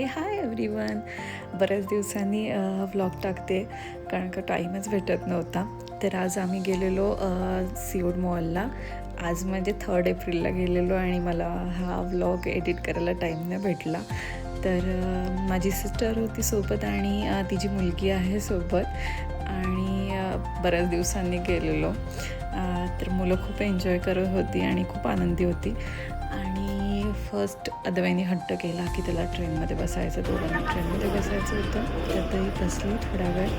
Hi everyone. बऱ्याच दिवसांनी vlog टाकते कारण का टाईमच भेटत नव्हता. तर आज आम्ही गेलेलो सीओड मॉलला. आज म्हणजे 3 एप्रिलला गेलेलो आणि मला हा व्लॉग एडिट करायला टाईम नाही भेटला. तर माझी सिस्टर होती सोबत आणि तिची मुलगी आहे सोबत आणि बऱ्याच दिवसांनी गेलेलो. तर मुलं खूप एन्जॉय करत होती आणि खूप आनंदी होती. आणि फर्स्ट अद्वैनी हट्ट केला की त्याला ट्रेनमध्ये बसायचं, दोघांना ट्रेनमध्ये बसायचं होतं. त्यातही बसली थोडा वेळ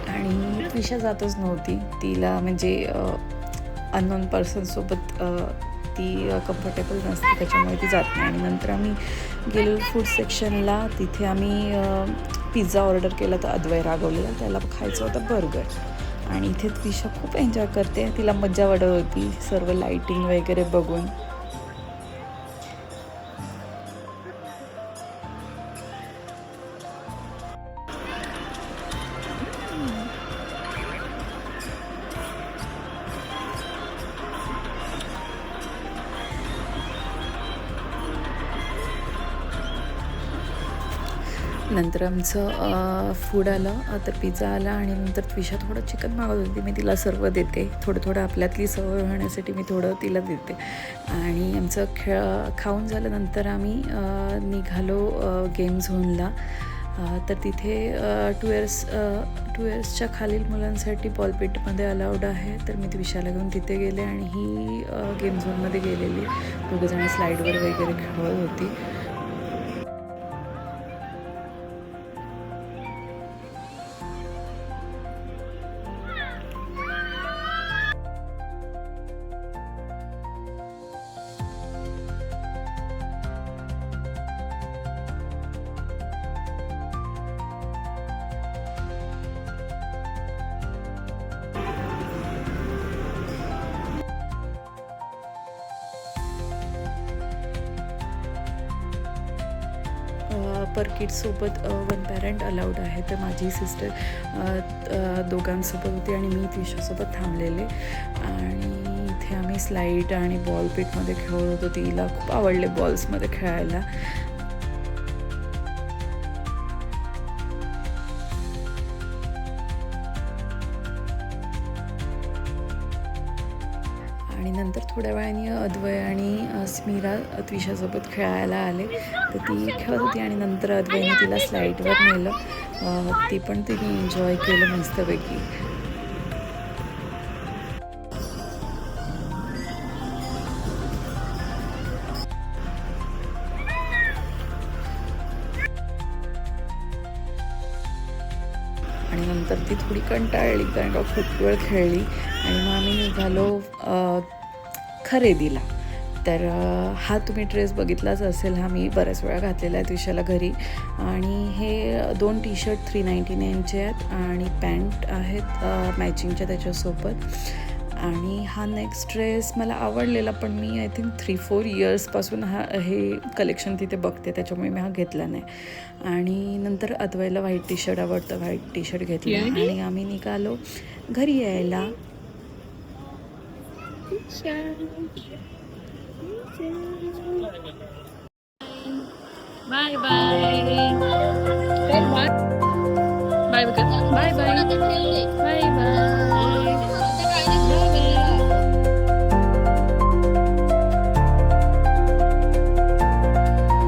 आणि त्विषा जातच नव्हती. तिला म्हणजे अननोन पर्सनसोबत ती कम्फर्टेबल नसते, त्याच्यामुळे ती जात नाही. आणि नंतर आम्ही गेलो फूड सेक्शनला. तिथे आम्ही पिझ्झा ऑर्डर केला तर अद्वै रागवलेला, त्याला खायचं होतं बर्गर. आणि इथे त्विषा खूप एन्जॉय करते, तिला मज्जा वाटत होती सर्व लाईटिंग वगैरे बघून. नंतर आमचं फूड आलं, तर पिझ्झा आला आणि नंतर त्विषा थोडं चिकन मागत होती. मी तिला सर्व देते, थोडं आपल्यातली सवय होण्यासाठी मी थोडं तिला देते. आणि आमचं खाऊन झाल्यानंतर आम्ही निघालो गेम झोनला. तर तिथे 2 इयर्सच्या खालील मुलांसाठी बॉलपीटमध्ये अलाउड आहे. तर मी त्विषाला घेऊन तिथे गेले आणि ही गेम झोनमध्ये गेलेली. दोघंजण स्लाईडवर वगैरे खेळत होती. पर किड्ससोबत 1 पॅरेंट अलाउड आहे. तर माझी सिस्टर दोघांसोबत होती आणि मी त्विषासोबत थांबलेले. आणि इथे आम्ही स्लाईड आणि बॉलपीटमध्ये खेळत होतो. तिला खूप आवडले बॉल्समध्ये खेळायला. आणि नंतर थोड्या वेळाने अद्वै आणि स्मिरा त्विषासोबत खेळायला आले. तर ती खेळत होती आणि नंतर अद्वैने तिला स्लाईडवर नेलं. ती पण तिने एन्जॉय केलं मस्तपैकी. आणि नंतर ती थोडी कंटाळली कारण का खूप वेळ खेळली. आणि मग आम्ही निघालो खरेदीला. तर हा तुम्ही ड्रेस बघितलाच असेल, हा मी बऱ्याच वेळा घातलेला आहे त्विषाला घरी. आणि हे 2 टी-शर्ट 399चे आहेत आणि पॅन्ट आहेत मॅचिंगच्या त्याच्यासोबत. आणि हा नेक्स्ट ड्रेस मला आवडलेला, पण मी आय थिंक 3-4 इयर्सपासून हे कलेक्शन तिथे बघते, त्याच्यामुळे मी हा घेतला नाही. आणि नंतर अद्वैला व्हाईट टी-शर्ट आवडतं, व्हाईट टी-शर्ट घेतला आणि आम्ही निघालो घरी यायला. Bye bye bye bye bye bye bye bye.